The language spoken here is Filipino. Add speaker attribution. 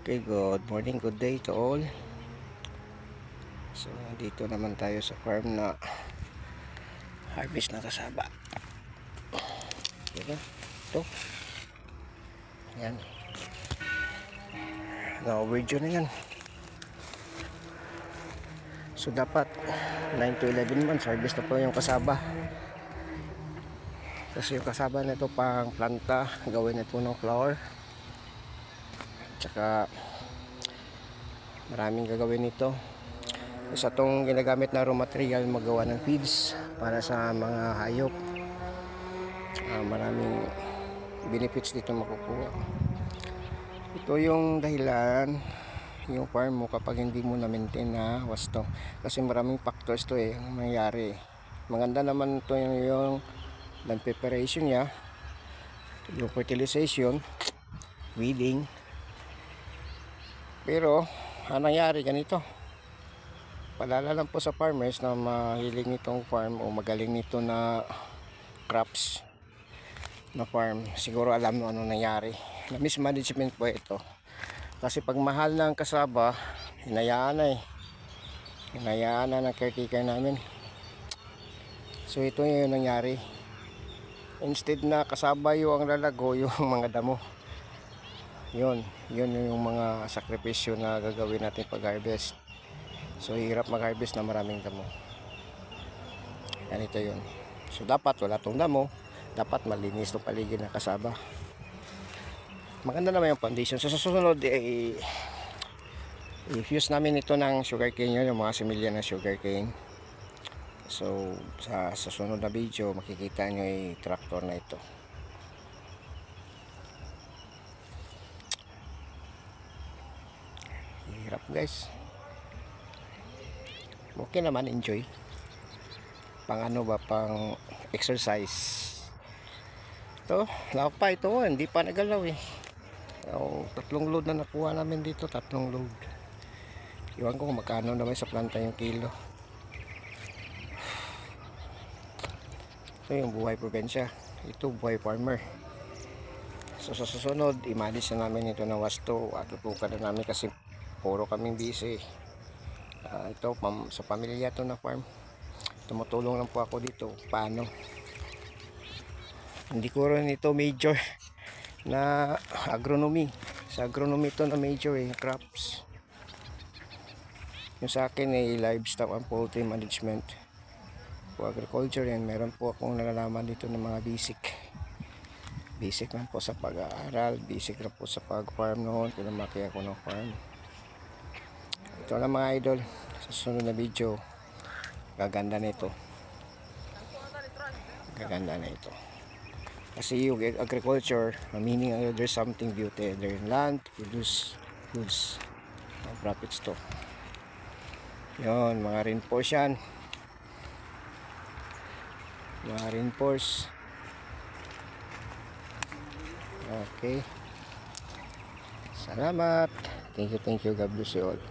Speaker 1: Okay, good morning, good day to all. So, nandito naman tayo sa farm na harvest na kasaba. Diba? Ito. Yan. Na-overdue na yan. So, dapat 9 to 11 months harvest na po yung kasaba. Kasi yung kasaba na ito pang planta, gawin na ito ng flower. Tsaka maraming gagawin nito. Isa itong ginagamit na raw material magawa ng feeds para sa mga hayop. Maraming benefits dito makukuha. Ito yung dahilan yung farm mo kapag hindi mo na-maintain na wasto. Kasi maraming factors to ang nangyari. Maganda naman ito yung land preparation niya, yung fertilization, weeding. Pero ang nangyari ganito, palala lang po sa farmers na mahilig nitong farm o magaling nito na crops na farm, siguro alam mo ano nangyari na mismanagement po ito. Kasi pag mahal ng kasaba, hinayaan na ng caretaker namin. So ito yung nangyari, instead na kasaba yung lalago yung mga damo. Yun yung mga sakripisyo na gagawin natin pag harvest. So hirap mag harvest na maraming damo. Yan, ito yun. So dapat wala tong damo, dapat malinis itong paligid na kasaba. Maganda naman yung foundation. So sa susunod i-fuse namin ito ng sugarcane, yun yung mga similya ng sugarcane. So sa susunod na video makikita nyo yung tractor na ito. Hirap guys. Okay naman, enjoy. Pang ano ba, pang exercise. Ito, lawak pa ito, hindi pa nagalaw tatlong load na nakuha namin dito, tatlong load. Iwan ko kung magkano naman sa planta yung kilo. Ito yung buhay probinsya, ito buhay farmer. So sa susunod, i-manage na namin ito ng wasto at tutukan na namin kasi puro kaming busy. Ito sa pamilya to na farm, tumutulong lang po ako dito paano. Hindi ko rin ito major na agronomy. Sa agronomy ito na major crops. Yung sa akin livestock and poultry management po, agriculture yan. Meron po akong nalalaman dito ng mga basic lang po sa pag-aaral, basic lang po sa pag-farm noon, pinamaki ako ng farm. Ito lang mga idol, sa susunod na video gaganda na ito, kasi yung agriculture, meaning there's something beauty, there's land to produce goods and profits to. Yun, mga reinforce yan, mga reinforce. Okay, salamat, thank you, God bless you all.